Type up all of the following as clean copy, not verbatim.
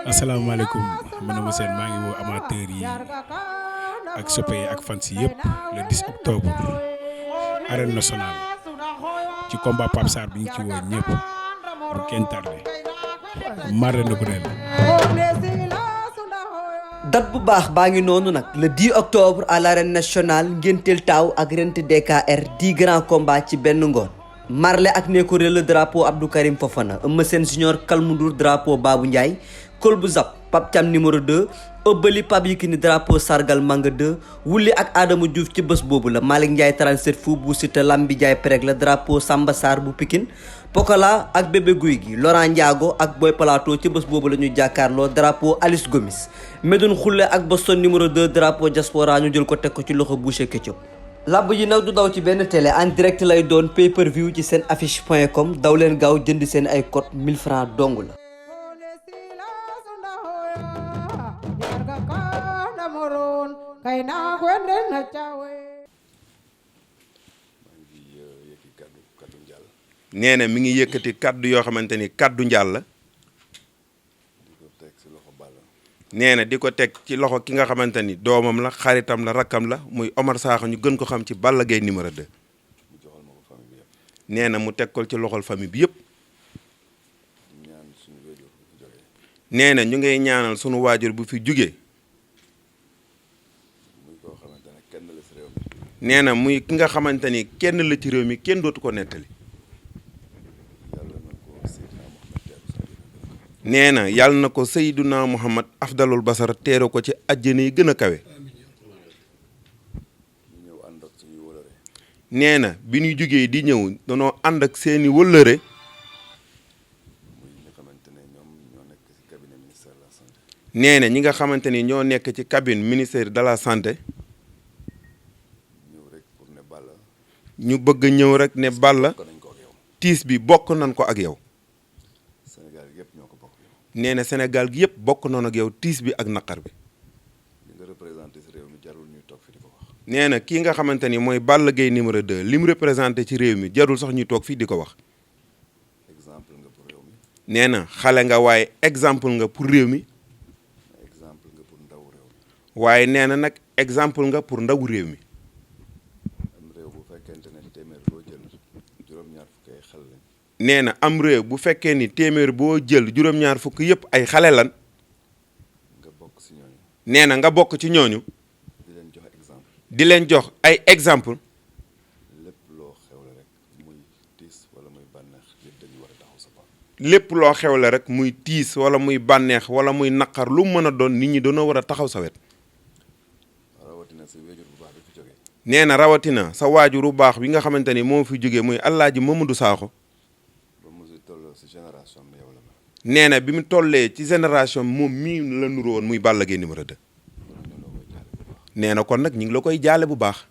asalaamaaleykum man ma seen maa ngi woo amateur yi ak soppe yi ak fans yi yëpp le 10 octobre arène nationale ci combat Pape Sarr bi ñu ci woo ñëpp bu kenn tardé marre na ko ren. date bu baax baa ngi noonu nag le 10 octobre à l'arène nationale ngénteel taaw ak rent DKR 10 grands combats ci benn ngoon. Marley ak Néko le drapeau Abdou Karim Fofana Eumeu Sène Junior Kalmundur drapeau Babou Ndiaye Kolbu Zap Pape Thiam numéro 2 Obali Pape Yekini drapeau Sargal Manga 2 Wulli ak Adama Diouf ci bés boobu la Malick Ndiaye 37 fu bu Siteu Lambi Ndiaye Perek la drapeau Samba Sarr bu Pikine Pokola ak Bébé Guy gi Laurent Ndiago ak Boy Plateau ci bés boobu la ñu jàkkaarloo drapeau Alice Gomis Medoune Khoule ak Boston numéro 2 drapeau Diaspora ñu jël ko teg ko ci loxo Boucher Ketchup. làmb ji nag du daw ci benn télé en direct lay doon pay per view ci seen affiche.com daw leen gaaw jënd seen ay code 1000 francs dong la. nee na mi ngi yëkkati kaddu yoo xamante ni kaddu njaal la nee na di ko teg ci loxo ki nga xamante ni doomam la xaritam la rakkam la muy Omar Sakho ñu gën ko xam ci Balla Gaye numéro 2 nee na mu teg ko ci loxol famille bi yëpp nee na ñu ngay ñaanal sunu waajur bu fi jugee nee na muy ki nga xamante ni kenn la ci réew mi kenn dootu ko nettali nee na yàlla na ko Seyduna Muhammad afdalul basar teero ko ci àjjana yi gën a kawe nee na bi ñuy jógee di ñëw danoo ànd ak seeni wëllëre nee na ñi nga xamante ni ñoo nekk ci cabine ministère de la santé ñu bëgg ñëw rek ne Balla tiis bi bokk nañ ko ak yow nee na Sénégal gi yëpp bokk noonu ak yow tiis bi ak naqar bi nee na kii nga xamante ni mooy Balla Gaye numéro 2 li mu représenté ci réew mi jarul sax ñuy toog fii di ko wax nee na xale nga waaye exemple nga pour réew mi waaye nee na nag exemple nga pour ndawu réew mi nee na am réew bu fekkee ni téeméer boo jël juróom-ñaar fukk yëpp ay xale lan nee na nga bokk ci ñooñu di leen jox ay exemple lépp loo xewle rek muy tiis wala muy bànneex wala muy naqar lu mën a doon nit ñi dañoo war a taxaw sa wet nee na rawatina sa waajuru baax bi nga xamante ni moo fi jógee muy Alaaji Mamadou Sakho nee na bi mu tollee ci génération moom mii la nuru woon muy Balla Gaye numéro 2 nee na kon nag ñu ngi la koy jaale bu baax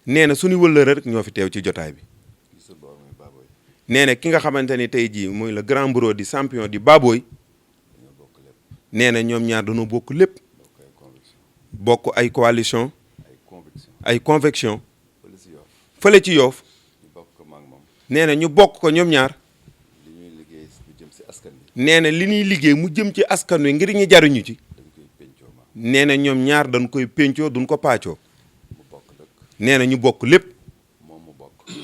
nee na suñu wëllëre rek ñoo fi teew ci jotaay bi nee na ki nga xamante ni tey jii muy le grand bureau di champion di Baboy nee na ñoom ñaar dañoo bokk lépp bokk ay coalition ay conviction fële ci Yoff nee na ñu bokk ko ñoom ñaar nee na li ñuy liggéey mu jëm ci askan wi ngir ñu jariñu ci nee na ñoom ñaar dañ koy péncoo duñ ko paccoo nee na ñu bokk lépp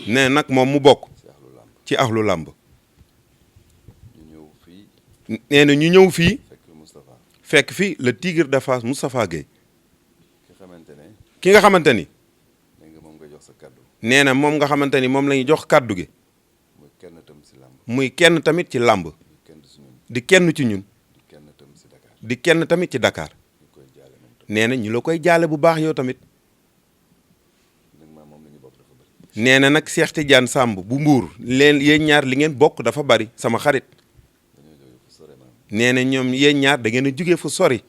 nee nag moom mu bokk ci axlu làmb nee na ñu ñëw fii fekk fi le tigre de Fass Moustapha Gueye ki nga xamante ni nee na moom nga xamante ni moom la ñu jox kàddu gi muy kenn tamit ci làmb di kenn ci ñun di kenn tamit ci Dakar nee na ñu la koy jaale bu baax yow tamit nee na nag Cheikh Tidiane Samb bu Mbuur leen yéen ñaar li ngeen bokk dafa bari sama xarit nee na ñoom yéen ñaar da ngeen a jóge fu sori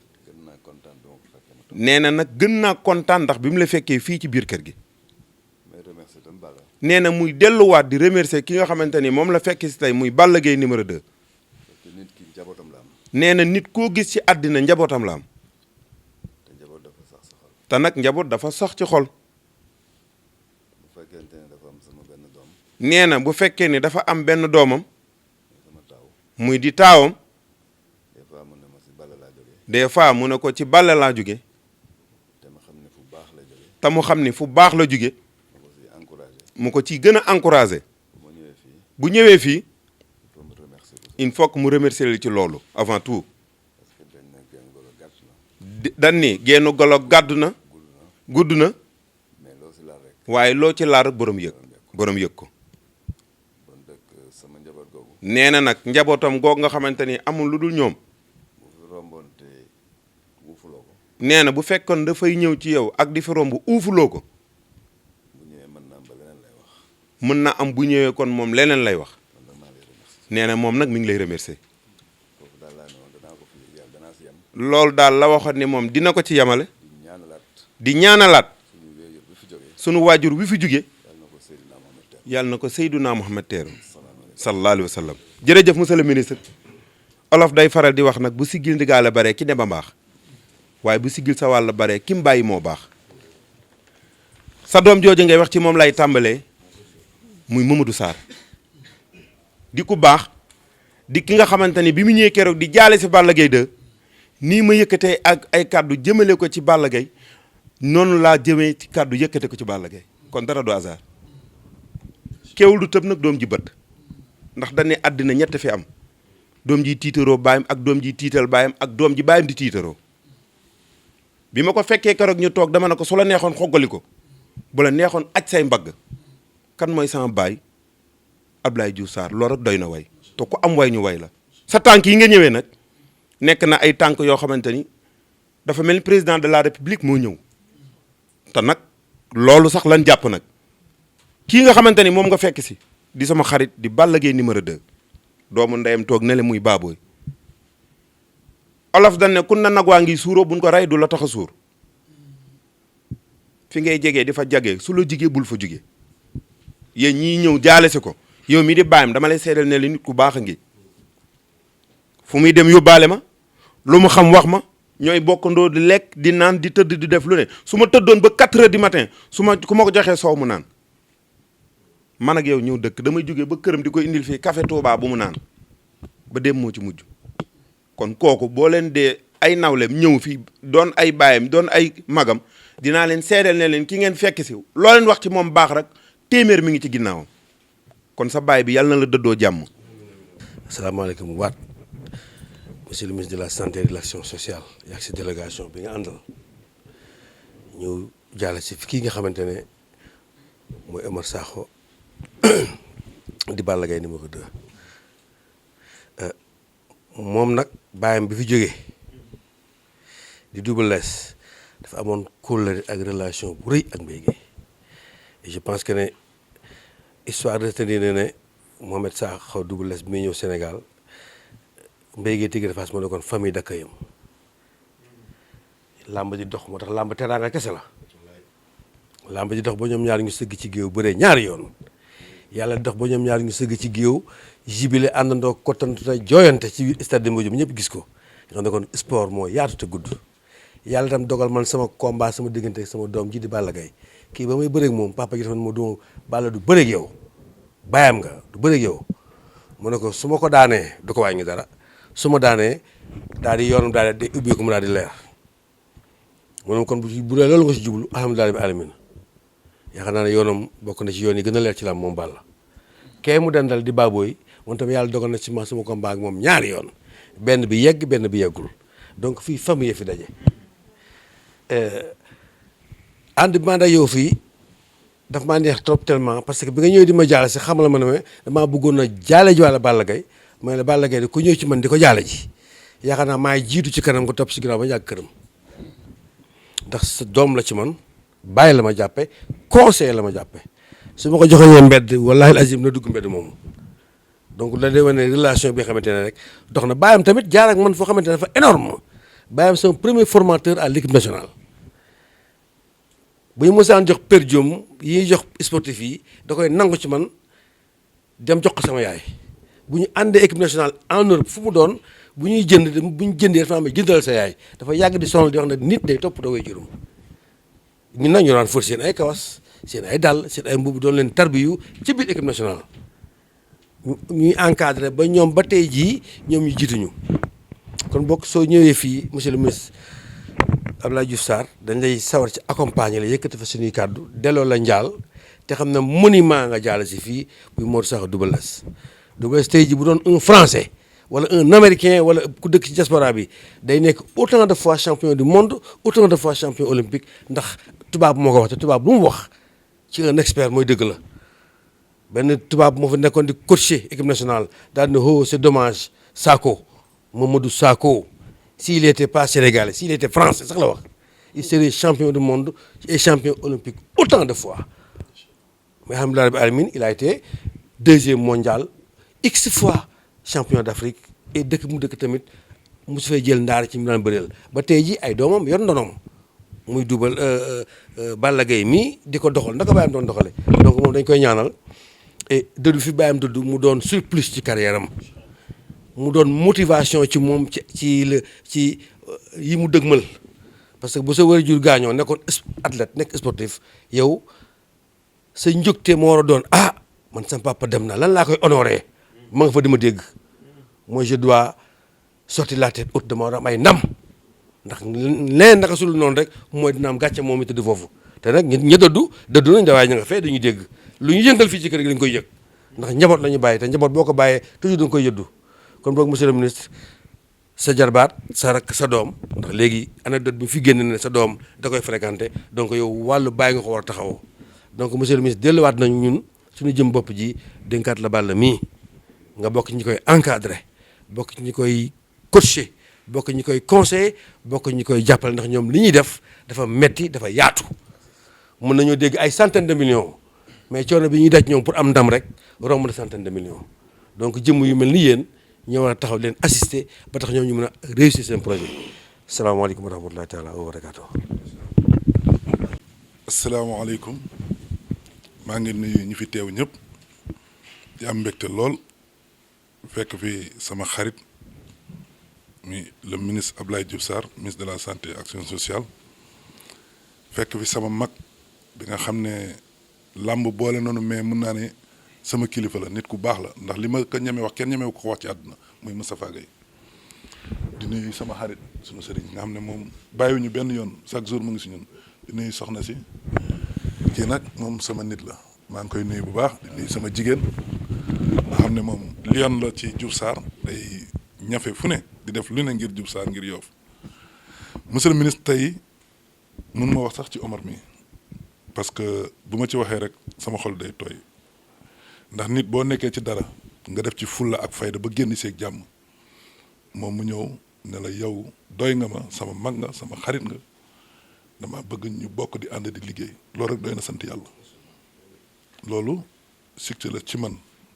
nee na nag gën naa kontaan ndax bi mu la fekkee fii ci biir kër gi nee na muy delluwaat di remercier ki nga xamante ni moom la fekk si tey muy Balla Gaye numéro 2 nee na nit koo gis ci àddina njabootam la am te nag njaboot dafa sax ci xol nee na bu fekkee ni dafa am benn doomam muy di taawam des fois mu ne ko ci Balla laa jóge te mu xam ni fu baax la jóge mu ko ciy gën a encouragé bu ñëwee fii il faut que mu remercier li ci loolu avant tout dañ ni génn golo gàddu na gudd na waaye loo ci laar rek borom yëg ko nee na nag njabootam goog nga xamante ni amul lu dul ñoom nee na bu fekkoon dafay ñëw ci yow ak di fi romb uufuloo ko mën na am bu ñëwee kon moom leneen lay wax nee na moom nag mi ngi lay remercier loolu daal la waxoon ni moom dina ko ci yamale di ñaanalaat sunu waajur wi fi jóge yàlla na ko Seydunaa Muhammad teeru sallallahu alayhi wa sallam. jërëjëf monsieur le ministre olof day faral di wax nag bu siggil ndigaale bare ki ne ba mbaax waaye bu siggil sa wàll bare ki mu bàyyi moo baax sa doom jooju ngay wax ci moom lay tàmbalee muy Mamadou Sarr di ku baax di ki nga xamante ni bi mu ñëwee keroog di jaale si Balla Gaye 2 nii ma yëkkatee ak ay kàddu jëmale ko ci Balla Gaye noonu laa jëmee ci kàddu yëkkate ko ci Balla Gaye kon dara du hasard kéwul du tëb nag doom ji bët ndax dañ ne àddina ñett fi am doom ji tiitaroo baayam ak doom ji tiital baayam ak doom ji baayam di tiitaroo bi ma ko fekkee keroog ñu toog dama ne ko su la neexoon xoggali ko bu la neexoon aj say mbagg kan mooy sama baay Abdoulaye Diouf Sarr loolu rek doy na way te ku am way ñu way la sa tànk yi nga ñëwee nag nekk na ay tànk yoo xamante ni dafa mel ni président de la république moo ñëw te nag loolu sax lan jàpp nag kii nga xamante ni moom nga fekk si di sama xarit di Balla Gaye numéro 2 doomu ndeyam toog ne le muy baabooy olof dañ ne kun na nag waa ngi suuroo buñ ko rey du la tax a suur fi ngay jegee di fa jagee su la jigee bul fa jugee yéen ñii ñëw jaale si ko yow mi di bàyyam dama lay seedal ne li nit ku baax a ngi fu muy dem yóbbaale ma lu mu xam wax ma ñooy bokkandoo di lekk di naan di tëdd di def lu ne su ma tëddoon ba 4 heures du matin ku ma ko joxee soow mu naan man ak yow ñëw dëkk damay jógee ba këram di ko indil fii café Touba bu mu naan ba dem moo ci mujj kon kooku boo leen dee ay nawleem ñëw fii doon ay baayam doon ay magam dinaa leen seedeel ne leen ki ngeen fekk si loo leen wax ci moom baax rek téeméer mi ngi ci ginnaawam kon sa baay bi yàlla na la dëddoo jàmm. asalaamaaleykum waat monsieur le ministre de la santé et de l'action sociale yaa si délégation bi nga àndal ñu jàll si kii nga xamante ne mooy Omar Sakho di Balla Gaye numéro 2 moom nag baayam bi fi jógee di Double Less dafa amoon kóllëre ak relation bu rëy ak Mbaye Guèye et je pense que ne histoire retenir ne Mohamed Sakho Double Less bi muy ñëw Sénégal Mbaye Guèye Tigre de Fass moo nekkoon famille d'accueil làmb di dox moo tax làmb teraanga kese la làmb di dox ba ñoom ñaar ñu sëgg ci géew bëree ñaari yoon yàlla dox ba ñoom ñaar ñu sëgg ci géew jibile àndandoo kottante jooyante ci stade Demba Diop ñëpp gis ko nga xam ne kon sport moo yaatu te gudd yàlla itam dogal man sama combat sama diggante sama doom ji di Balla Gaye kii ba may bëreeg moom papa ji dafa ne ma du Balla du bëreeg yow bàyyam nga du bëreeg yow mu ne ko su ma ko daanee du ko wàññi dara su ma daanee daal di yoonam daal di ubbeeku mu daal di leer mu ne kon bu dee loolu nga si jublu alhamdulilah bi alamin yaakaar naa ne yoonam bokk na ci yoon yi gën a leer ci lam moom Balla kee mu dendal di baabooy moom tamit yàlla dogal na ci ma sama combat ak moom ñaari yoon benn bi yegg benn bi yeggul donc fii famille fi daje ànd bi maa yow fii daf maa neex trop tellement parce que bi nga ñëwee di ma jaale si xamal ma ne damaa bëggoon a jaale ji wàlla Balla Gaye mooy la Balla Gaye de ku ñëw ci man di ko jaale ji yaakaar naa maay jiitu ci kanam ko topp si ginnaaw ba yàgg këram ndax sa doom la ci man bàyyi la ma jàppe conseil la ma jàppe su ma ko joxee mbedd wallahi azim na dugg mbedd moomu donc la dee wane relation bi nga xamante ne rek dox na bàyyam tamit jaar ak man foo xamante ne dafa énorme bàyyam sama premier formateur à l'équipe nationale bu ñu mosaan jox per diem yi jox sportif yi da koy nangu ci man dem jox ko sama yaay bu ñu àndee équipe nationale en Europe fu mu doon bu ñuy jënd bu ñu jëndee dafa am jëndal sa yaay dafa yàgg di sonal di wax ne nit day topp da koy juróom ñun nag ñu daan fóot seen ay kawas seen ay dàll seen ay mbubb doon leen tarbiyu ci biir équipe nationale ñuy encadré ba ñoom ba tey jii ñoom ñu jiituñu kon bokk soo ñëwee fii monsieur le ministre Abdoulaye Diouf Sarr dañ lay sawar ci accompagner la yëkkati fa suñuy kàddu delloo la njaal te xam ne monument nga jaal si fii muy Modou Sakho Double Less tey jii bu doon un français wala un américain wala ku dëkk ci diaspora bi day nekk autant de fois champion du monde autant de fois champion olympique ndax tubaab moo ko wax te tubaab lu mu wax ci un expert mooy dëgg la benn tubaab moo fa nekkoon di coacher équipe nationale daal ne oh c'est dommage Sakho Mamadou Sakho s'il était pas sénégalais s'il était français sax la wax il serait champion du monde et champion olympique autant de fois mais alhamdulilah rabbil alamin il a été deuxième mondial x fois champion d'Afrique et dëkk mu dëkk tamit mu su fay jël ndaar ci mu daan bëreel ba tey ji ay doomam yor ndonom muy dubal Balla Gaye mii di ko doxal naka bàyyam doon doxale donc moom dañ koy ñaanal et dëddu fi bàyyam dëddu mu doon surplus ci carrière am mu doon motivation ci moom ci yi mu dëgmal parce que bu sa war a jur gaañoo nekkoon athlète nekk sportif yow sa njógte moo war a doon man sama papa dem na lan laa koy honoré ma nga fa di ma dégg mooy je dois sortir la tête haute dama war a am ay ndam ndax leen naka sul noonu rek mooy dina am gàcce moom it tëdd foofu te nag ña dëddu nañ da waaye ña nga fee dañuy dégg lu ñu yëngal fii ci kër gi dañ koy yëg ndax njaboot la ñu bàyyi te njaboot boo ko bàyyee toujours da nga koy yëddu kon boog monsieur le ministre sa jarbaat sa rak sa doom ndax léegi anecdote bi fi génn ne sa doom da koy fréquenté donc yow wàllu bàyyi nga ko war a taxawoo donc monsieur le ministre delluwaat nañu ñun suñu jëm bopp ji dénkaat la Balla mii nga bokk ñi koy encadré bokk ñi koy coacher bokk ñi koy conseiller bokk ñi koy jàppale ndax ñoom li ñuy def dafa metti dafa yaatu mën nañoo dégg ay centaines de millions mais coono bi ñuy daj ñoom pour am ndam rek romb na centaines de millions donc jëmm yu mel ni yéen ñoo war a taxaw leen assister ba tax ñoom ñu mën a réussir seen projet salaamaaleykum wa rahmatullahi taala wa barakaatu. asalaamaaleykum maa ngi nuyu ñi fi teew ñëpp di am mbégte lool fekk fi sama xarit mi le ministre Abdoulaye Diouf Sarr ministre de la santé et action sociale fekk fi sama mag bi nga xam ne làmb boole noonu mais mën naa ne sama kilifa la nit ku baax la ndax li ma ko ñeme wax kenn ñeme ko wax ci àdduna muy Moustapha Gueye di nuyu sama xarit sunu sëriñ nga xam ne moom bàyyiwuñu benn yoon chaque jour mu ngi si ñun di nuyu soxna si kii nag moom sama nit la maa ngi koy nuyu bu baax di nuyu sama jigéen nga xam ne moom lion la ci Diouf Sarr day ñafe fu ne di def lu ne ngir Diouf Sarr ngir Yoff monsieur le ministre tey mun ma wax sax ci Omar mi parce que bu ma ci waxee rek sama xol day tooy ndax nit boo nekkee ci dara nga def ci fulla ak fayda ba génn seeg jàmm moom mu ñëw ne la yow doy nga ma sama mag nga sama xarit nga dama bëgg ñu bokk di ànd di liggéey loolu rek doy na sant yàlla loolu succès la ci man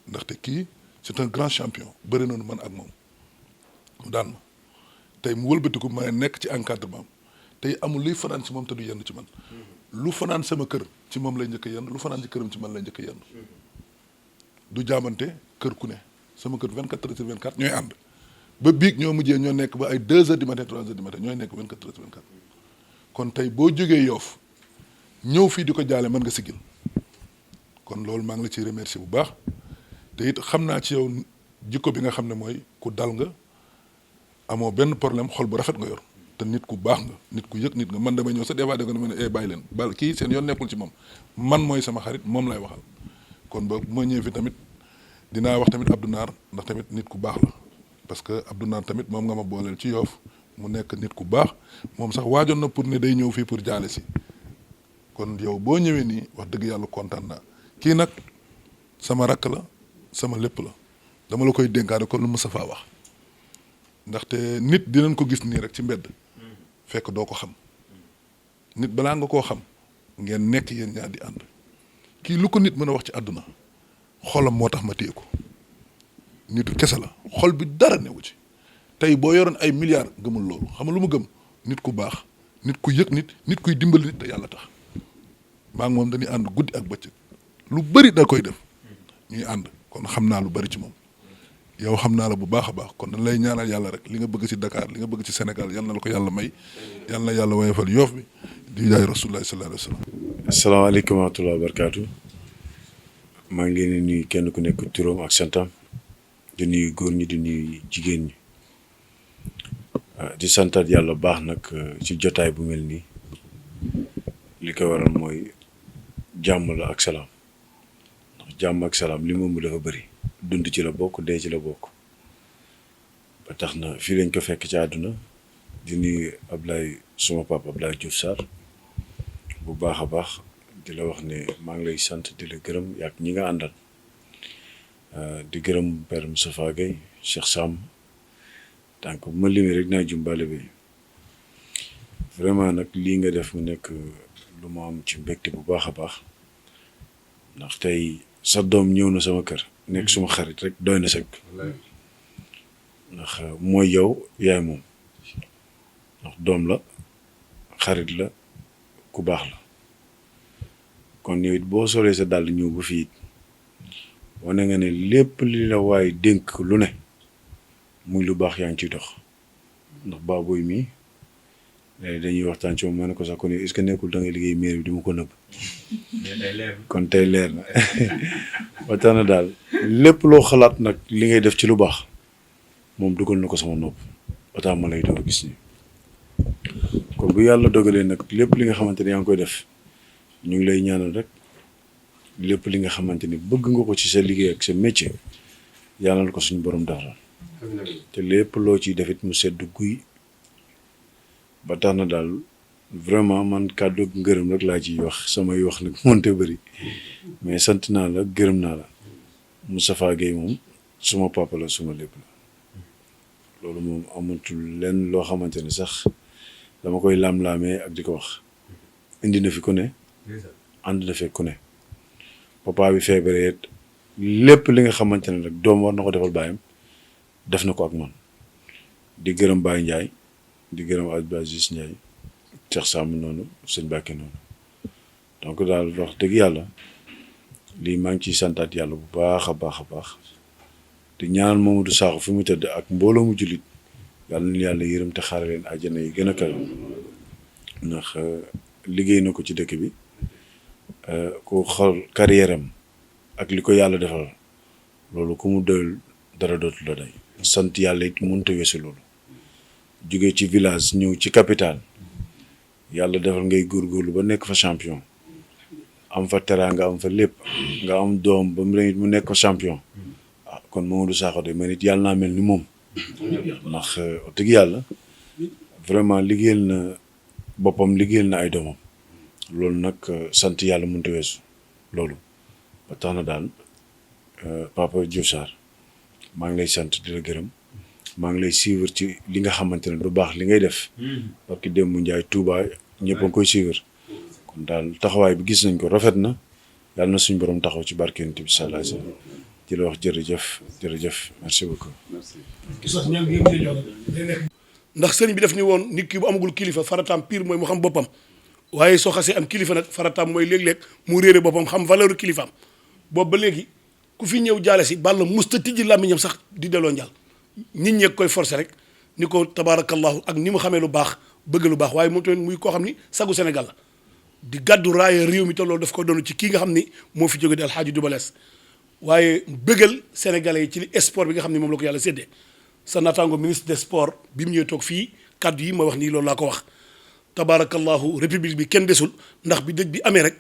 ndaxte kii c'est un grand champion bëri noonu man ak moom mu daan ma tey mu wëlbatiku ma nekk ci encadrement tey amul luy fanaan ci moom te du yenn ci man lu fanaan sama kër ci moom lay njëkk a yenn lu fanaan ci këram ci man lay njëkk a yenn du jaamante kër ku ne sama kër 24 heures sur 24 ñooy ànd ba biig ñoo mujjee ñoo nekk ba ay 2 heures du matin 3 heures du matin ñooy nekk 24 heures sur 24 kon tey boo jógee Yoff ñëw fii di ko jaale mën nga sigil kon loolu maa ngi la ciy remercier bu baax te it xam naa ci yow jikko bi nga xam ne mooy ku dal nga amoo benn problème xol bu rafet nga yor te nit ku baax nga nit ku yëg nit nga man damay ñëw sa des fois danga ne bàyyi leen bal kii seen yoon nekkul ci moom man mooy sama xarit moom lay waxal kon ba bu ma ñëwee fi tamit dinaa wax tamit Abdou Naar ndax tamit nit ku baax la parce que Abdou Naar tamit moom nga ma booleel ci Yoff mu nekk nit ku baax moom sax waajoon na pour ne day ñëw fii pour jaale si kon yow boo ñëwee nii wax dëgg yàlla kontaan naa kii nag sama rakk la sama lépp la dama la koy dénkaane kon lu Moustapha wax ndaxte nit dinañ ko gis nii rek ci mbedd fekk doo ko xam nit balaa nga koo xam ngeen nekk yéen ñaar di ànd kii lu ko nit mën a wax ci àdduna xolam moo tax ma téye ko nitu kese la xol bi dara newu ci tey boo yoroon ay milliards gëmul loolu xam nga lu mu gëm nit ku baax nit ku yëg nit kuy dimbali nit te yàlla tax maa ngi moom dañuy ànd guddi ak bëccëg lu bëri da koy def ñuy ànd kon xam naa lu bëri ci moom yow xam naa la bu baax a baax kon dañ lay ñaanal yàlla rek li nga bëgg ci Dakar li nga bëgg ci Sénégal yal na la ko yàlla may yal na yàlla woyofal Yoff bi di jaay Rasulullah sallallahu alayhi wa sallam. asalaamaaleykum wa rahmatulah wa barakaatu maa ngi leen di nuyu kenn ku nekk turam ak santam di nuyu góor ñi di nuyu jigéen ñi di santat yàlla baax nag ci jotaay bu mel nii li ko waral mooy jàmm la ak salaam ndax jàmm ak salaam li moom dafa bëri dund ci la bokk dee ci la bokk ba tax na fii lañ ko fekk ci àdduna di nuyu Ablaye suma papa Ablaye Diouf Sarr bu baax a baax di la wax ne maa ngi lay sant di la gërëm yaak ñi nga àndal di gërëm Père Moustapha Gueye Cheikh Sam donc bu ma limee rek naa jumbale bi vraiment nag lii nga def mu nekk lu ma am ci mbégte bu baax a baax ndax tey sa doom ñëw na sama kër nekk suma xarit rek doy na sëkk ndax mooy yow yaay moom ndax doom la xarit la ku baax la kon yow it boo solee sa dàll ñëw ba fii wane nga ne lépp li la waaye dénk lu ne muy lu baax yaa ngi ciy dox ndax Baboy mii dañuy waxtaan ci moom ma ne ko sax kon est-ce que nekkul da ngay liggéey mairie bi di ma ko nëbb kon tey leer na ba tax na daal lépp loo xalaat nag li ngay def ci lu baax moom dugal na ko sama nopp ba tax ma lay doon gis nii kon bu yàlla dogalee nag lépp li nga xamante ni yaa ngi koy def ñu ngi lay ñaanal rek lépp li nga xamante ni bëgg nga ko ci sa liggéey ak sa métier yàlla na ko suñu borom defal te lépp loo ciy def it mu sedd guy ba tax na daal vraiment man kàddu ngërëm rek laa ciy wax samay wax nag monte bëri mais sant naa la gërëm naa la Moustapha Gueye moom suma papa la suma lépp la loolu moom amatul lenn loo xamante ni sax dama koy laam-laamee ak di ko wax indi na fi ku ne ànd na fekk ku ne papa bi feebaree lépp li nga xamante ne rek doom war na ko defal baayam def na ko ak man di gërëm Baye Ndiaye di gërëm Abdou Aziz Ndiaye Cheikh Sam noonu sëñ Bakke noonu donc daal wax dëgg yàlla lii maa ngi ciy santaat yàlla bu baax a baax a baax di ñaanal Mamadou Sakho fi mu tëdd ak mbooloo mu jullit yàlla na yàlla yërëm te xaare leen àjjana yi gën a kawe ndax liggéey na ko ci dëkk bi ku xool carrière am ak li ko yàlla defal loolu ku mu doyul dara dootu la day sant yàlla it mënut a weesu loolu jóge ci village ñëw ci capitale yàlla defal ngay góorgóorlu ba nekk fa champion am fa teraanga am fa lépp nga am doom ba mu nekk fa champion kon Mamadou Sakho de man it yàlla naa mel ni moom ndax wax dëgg yàlla vraiment liggéeyal na boppam liggéeyal na ay doomam loolu nag sant yàlla mënut a weesu loolu ba tax na daal Papa Diouf Sarr maa ngi lay sant di la gërëm maa ngi lay suivre ci li nga xamante ne du baax li ngay def parce que démb Ndiaye Touba ñëpp a ngi koy suivre kon daal taxawaay bi gis nañ ko rafet na yàlla na suñu borom taxaw ci barke Yonent bi sallallahu alayhi wasallam di la wax jërëjëf merci beaucoup. ndax sëriñ bi def ni woon nit ki bu amagul kilifa farataam pire mooy mu xam boppam waaye soo xasee am kilifa nag farataam mooy léeg-léeg mu réere boppam xam valeur kilifaam boobu ba léegi ku fi ñëw jaale si Balla musta tijji làmmiñam sax di delloo njal nit ñee koy forcer rek ni ko tabaarakallahu ak ni mu xamee lu baax bëgg lu baax waaye moom tamit muy koo xam ni sagu Sénégal la di gàddu raaya réew mi te loolu daf ko doon ci kii nga xam ni moo fi jóge di Alxaaji Double Less waaye bëggal sénégalais yi ci li sport bi nga xam ne moom la ko yàlla séddee sa naataango ministre des sports bi mu ñëwee toog fii kàddu yi ma wax nii loolu laa ko wax tabaarakallahu république bi kenn desul ndax bi dëj bi amee rek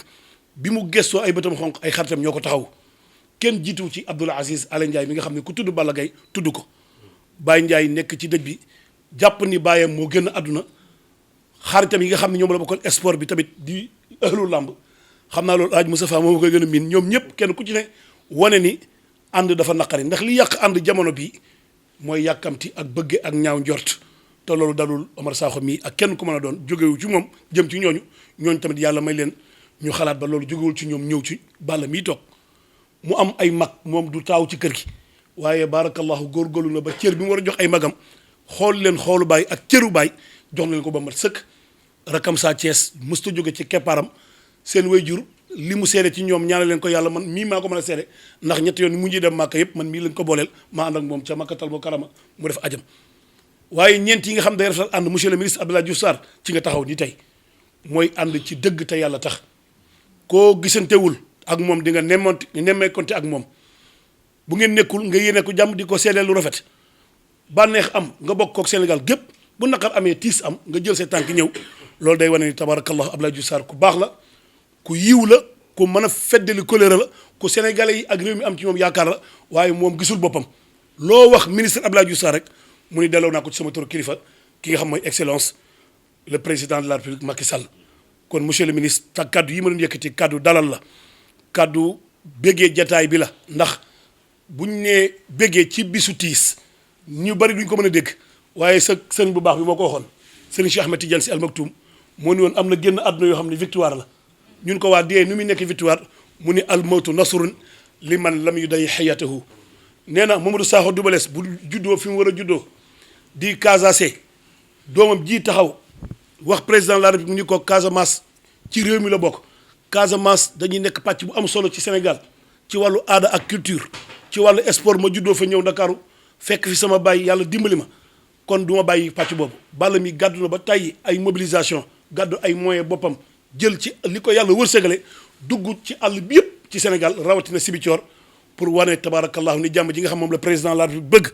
bi mu gestoo ay bëtam xonq ay xaritam ñoo ko taxaw kenn jiitu ci Abdoul Aziz Alen Ndiaye mi nga xam ne ku tudd Balla Gaye tudd ko Baye Ndiaye nekk ci dëj bi jàpp ni baayam moo gën a àdduna xaritam yi nga xam ne ñoom la bokkoon sport bi tamit di ëhlu làmb xam naa loolu Hadj Moustapha moo koy gën a miin ñoom ñëpp kenn ku ci ne wane ni ànd dafa naqari ndax li yàq ànd jamono bi mooy yàkkamti ak bëgge ak ñaaw njort te loolu dalul Omar Sakho mii ak kenn ku mën a doon jógewu ci moom jëm ci ñooñu tamit yàlla may leen ñu xalaat ba loolu jógewul ci ñoom ñëw ci Balla mii toog mu am ay mag moom du taaw ci kër gi waaye baarakallahu góorgóorlu na ba cër bi mu war a jox ay magam xool leen xoolu baay ak cëru baay jox na leen ko ba mat sëkk rakam saa Thiès mësta jóge ci keppaaram seen wayjur li mu seede ci ñoom ñaanal leen ko yàlla man mii maa ko mën a seede ndax ñetti yoon mu ngi dem màkka yëpp man mii lañ ko booleel maa ànd ak moom ca makkatal boo karama mu def ajam waaye ñeent yi nga xam day rafetal ànd monsieur le ministre Abdoulaye Diouf Sarr ci nga taxaw ni tey mooy ànd ci dëgg te yàlla tax koo gisantewul ak moom di nga nemmeekonte ak moom bu ngeen nekkul nga yéene ko jàmm di ko seedeel lu rafet bànneex am nga bokk kook Sénégal gépp bu naqar amee tiis am nga jël sa tànk ñëw loolu day wane ni tabarakallah Abdoulaye Diouf Sarr ku baax la ku yiw la ku mën a feddali colère la ku sénégalais yi ak réew mi am ci moom yaakaar la waaye moom gisul boppam loo wax ministre Abdoulaye Diouf Sarr rek mu ni delloo naa ko ci sama turu kilifa ki nga xam mooy excellence le président de la république Macky Sall kon monsieur le ministre ta kaddu yi ma doon yëkkati kaddu dalal la kaddu béggee jataay bi la ndax buñ nee béggee ci bisu tiis ñu bari duñ ko mën a dégg waaye sa sëriñ bu baax bi moo ko waxoon sëriñ Cheikh Ahmed Tidiane Sy Al Maktoum moo ni woon am na génn àdduna yoo xam ne victoire la ñun ko waa dee nu muy nekk victoire mu ni al mawtu nasrun liman lam yuday hayatahu nee na Mamadou Sakho Double Less bu juddoo fi mu war a juddoo di Casaase doomam ji taxaw wax président de la République mu ni ko Casamance ci réew mi la bokk Casamance dañuy nekk pàcc bu am solo ci Sénégal ci wàllu aada ak culture ci wàllu sport ma juddoo fa ñëw Ndakaaru fekk fi sama baay yàlla dimbali ma kon du ma bàyyi pàcc boobu Balla mi gàddu na ba tàyyi ay mobilisation gàddu ay moyens boppam jël ci li ko yàlla wërsëgale dugg ci àll bi yëpp ci Sénégal rawatina Sibicoor pour wane tabarakallahu ni jàmm ji nga xam moom la président de la République bëgg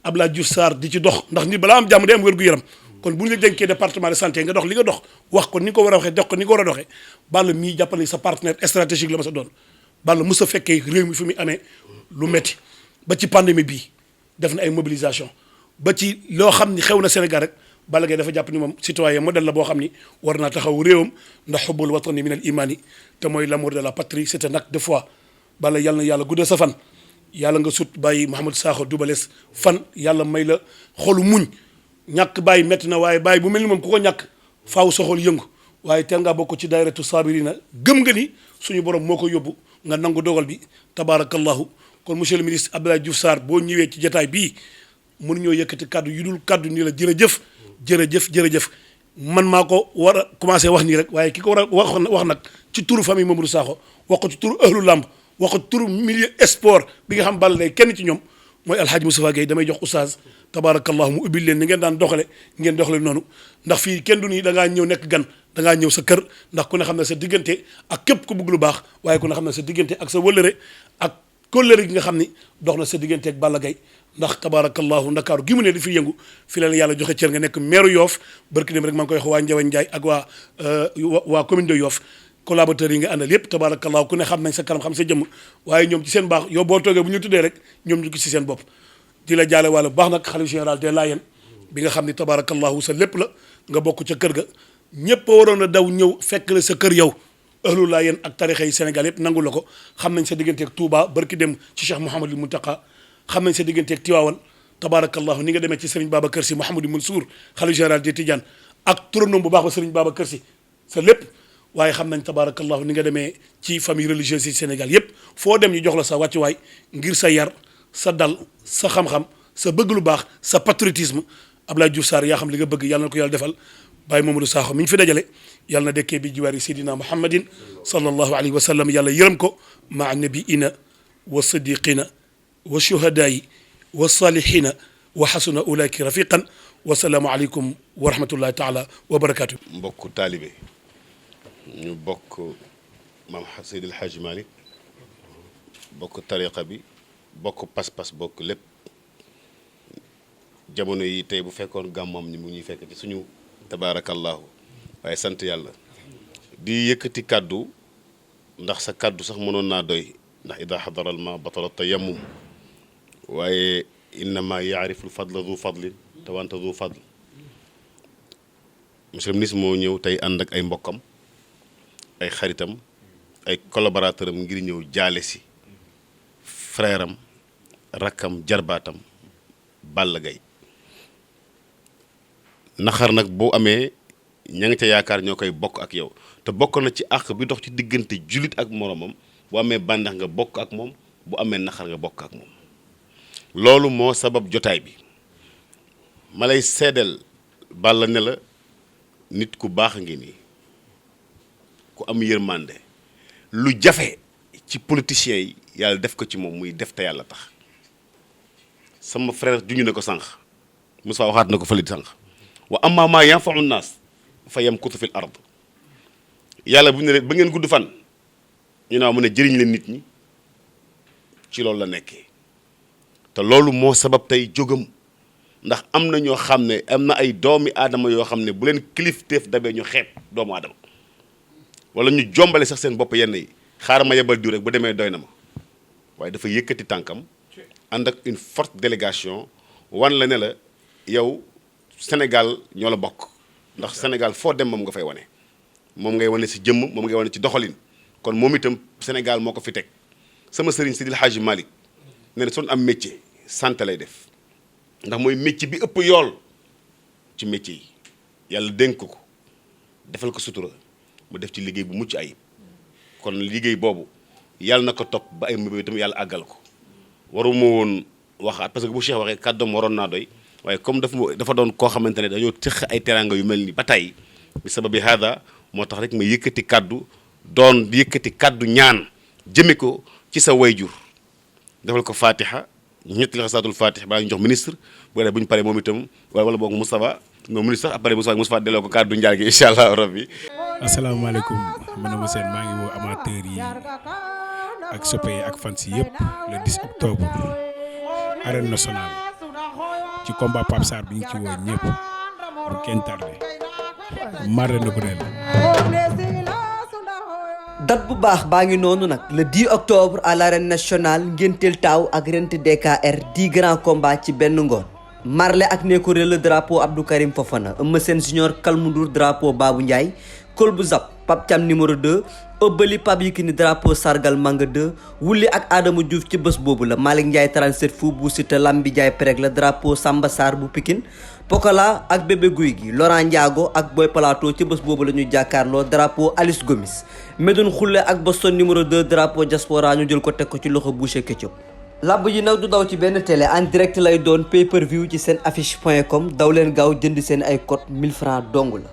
Abdoulaye Diouf Sarr di ci dox ndax nit balaa am jàmm day am wér-gu-yaram kon bu ñu la dénkee département de santé nga dox li nga dox wax ko ni nga ko war a waxee dox ko ni nga ko war a doxee Balla mii jàppal ni sa partenaire stratégique la ma sa doon Balla mos a fekkee réew mi fi muy amee lu metti ba ci pandémie bii def na ay mobilisation ba ci loo xam ni xew na Sénégal rek Balla Gaye dafa jàpp ni moom citoyen modèle la boo xam ni war naa taxaw réewam ndax xubbul watani min al imani te mooy l'amour de la patrie c'est un acte de foi Balla yàlla na yàlla guddal sa fan yàlla nga sut bàyyi Mouhamadou Sakho Double Less fan yàlla may la xolu muñ ñàkk bàyyi métti na waaye bàyyi bu mel ni moom ku ko ñàkk faaw sa xol yëngu waaye teel ngaa bokk ci dayratu sabirina gëm nga ni suñu borom moo ko yóbbu nga nangu dogal bi tabarakallahu kon monsieur le ministre Abdoulaye Diouf Sarr boo ñëwee ci jataay bii mënuñoo yëkkati kaddu yu dul kaddu ni la jërëjëf jërëjëf jërëjëf man maa ko war a commencé wax nii rek waaye ki ko war a wax nag ci turu famille Mamadou Sakho wax ko ci turu ëhlu làmb wax ko ci turu milieu sport bi nga xam Balla lay kenn ci ñoom mooy alhaaji Moustapha Gueye damay jox oustaz tabarakallahu mu ubbil leen ni ngeen daan doxale ngeen doxale noonu ndax fii kenn du ni da ngaa ñëw nekk gan da ngaa ñëw sa kër ndax ku ne xam ne sa diggante ak képp ku bëgg lu baax waaye ku ne xam ne sa diggante ak sa wëllëre ak kóllëre gi nga xam ni dox na sa diggante ak Balla Gaye ndax tabarakallahu ndakaaru gi mu ne di fi yëngu fi la yàlla joxe cër nga nekk meeru Yoff barki dem rek maa ngi koy wax waa Njawe Njaay ak waa commune de Yoff collaborateurs yi nga àndal yépp tabarakallahu ku ne xam nañ sa kanam xam sa jëmm waaye ñoom ci seen baax yow boo toogee bu ñu tuddee rek ñoom ñu gis ci seen bopp di la jaale wàlla bu baax nag xalif général des Layènes bi nga xam ni tabarakallahu sa lépp la nga bokk ca kër ga ñépp a waroon a daw ñëw fekk la sa kër yow ëhlu Layène ak tarixa yi Sénégal yépp nangu la ko xam nañ sa digganteeg Touba barki dem ci Cheikh Mouhamadou Mountakha xam nañ sa digganteeg Tiwaawan tabarakallahu ni nga demee ci Serigne Babacar Sy Mouhamadou Mansour xalif général des Tidianes ak turandoom bu baax ba Serigne Babacar Sy sa lépp waaye xam nañ tabarakallahu ni nga demee ci famille religieuse yi Sénégal yépp foo dem ñu jox la sa wàccuwaay ngir sa yar sa dal sa xam-xam sa bëgg lu baax sa patriotisme Abdoulaye Diouf Sarr yaa xam li nga bëgg yàlla na ko yàlla defal Baye Mamadou Sakho mi ñu fi dajale yàlla na dekkee bi jiwaari Seydina Muhammadin sallallahu alayhi wa sallam yàlla yërëm ko maa nabiina wa siddiqina wa shuhadaayi wa salihina wa xasuna ulaiki rafiqan wasalaamu aleykum wa rahmatullahi taala wa barakatuh mbokk taalibe ñu bokk maam Seydil Hadji Malick bokk tariqa bi bokk pas-pas bokk lépp jamono yi tey bu fekkoon gàmmam ni mu ñuy fekk ci suñu tabaarakallahu waaye sant yàlla di yëkkati kàddu ndax sa kàddu sax mënoon naa doy ndax ida xadaral ma batala tayammum waaye innama yaarifu fadla du fadlin te wante du fadl monsieur le ministre moo ñëw tey ànd ak ay mbokkam ay xaritam ay collaborateur am ngir ñëw jaale si frère am rakkam jarbaatam Balla Gaye naxar nag boo amee ña nga ca yaakaar ñoo koy bokk ak yow te bokk na ci àq bi dox ci diggante jullit ak moromam bu amee bànneex nga bokk ak moom bu amee naxar nga bokk ak moom loolu moo sabab jotaay bi ma lay seedeel Balla ne la nit ku baax ngi nii ku am yërmande lu jafe ci politiciens yi yàlla def ko ci moom muy def te yàlla tax sama frère juñu ne ko sànq Moussa waxaat na ko fële sànq wa amma maa yanfa'u naas fa yamkutu fil ard yàlla bu ñu ne leen ba ngeen gudd fan ñu ne mu ne jëriñ leen nit ñi ci loolu la nekkee te loolu moo sabab tey jógam ndax am na ñoo xam ne am na ay doomi aadama yoo xam ne bu leen kilifteef dabee ñu xeeb doomu aadama wala ñu jombale sax seen bopp yenn yi xaaral ma yebal diw rek bu demee doy na ma waaye dafa yëkkati tànkam ànd ak une forte délégation wan la ne la yow Sénégal ñoo la bokk ndax Sénégal foo dem moom nga fay wane moom ngay wane ci jëmm moom ngay wane ci doxalin kon moom itam Sénégal moo ko fi teg sama sëriñ Sidil Hadji Malick nee na son am métier santé lay def ndax mooy métier bi ëpp yool ci métier yi yàlla dénk ko defal ko sutura mu def ci liggéey bu mucc ayib kon liggéey boobu yàlla na ko topp ba ay mbir itam yàlla àggal ko waruma woon waxaat parce que bu Cheikh waxee kàddoom waroon naa doy waaye comme dafa doon koo xamante ne dañoo tëx ay teraanga yu mel ni ba tey bi sababi hada moo tax rek ma yëkkati kàddu doon yëkkati kàddu ñaan jëme ko ci sa wayjur defal ko fatiha ñetti la xasaatul fatiha baa ñu jox ministre bu dee bu ñu paree moom itam wala boog Moustapha moom ministre après Moustapha delloo ko kàddu njaal gi incha allah rabbi. asalaamaaleykum man Eumeu Sène maa ngi woo amateur yi ak soppe yi ak fans yi yëpp le 10 octobre arène nationale ci combat Pape Sarr bi ñu ci woo ñëpp bu kenn tardé marre na ko ren. date bu baax baa ngi noonu nag le 10 octobre à l'arène nationale ngénteel taaw ak rent DKR 10 grands combats ci benn ngoon. Marley ak Néko le drapeau Abdou Karim Fofana, Eumeu Sène Junior Kalmu Ndour drapeau Babou Ndiaye, Kolbu Zap Pape Thiam numéro 2, Obali Pape Yekini drapeau Sargal Manga 2, Wuli ak Adama Diouf ci bés boobu la Malick Ndiaye 37 fu bu Siteu Lambi Ndiaye Perek la drapeau Samba Sarr bu Pikine, Pokola ak Bébé Guy gi Laurent Ndiago ak Boy Plateau ci bés boobu la ñu jàkkaarloo drapeau Alice Gomis, Medoune Khoule ak Boston numéro 2 drapeau Diaspora ñu jël ko teg ko ci loxo Boucher Ketchup. làmb ji nag du daw ci benn télé en direct lay doon pay per view ci seen affiche.com daw leen gaaw jënd seen ay code 1000 francs dong la.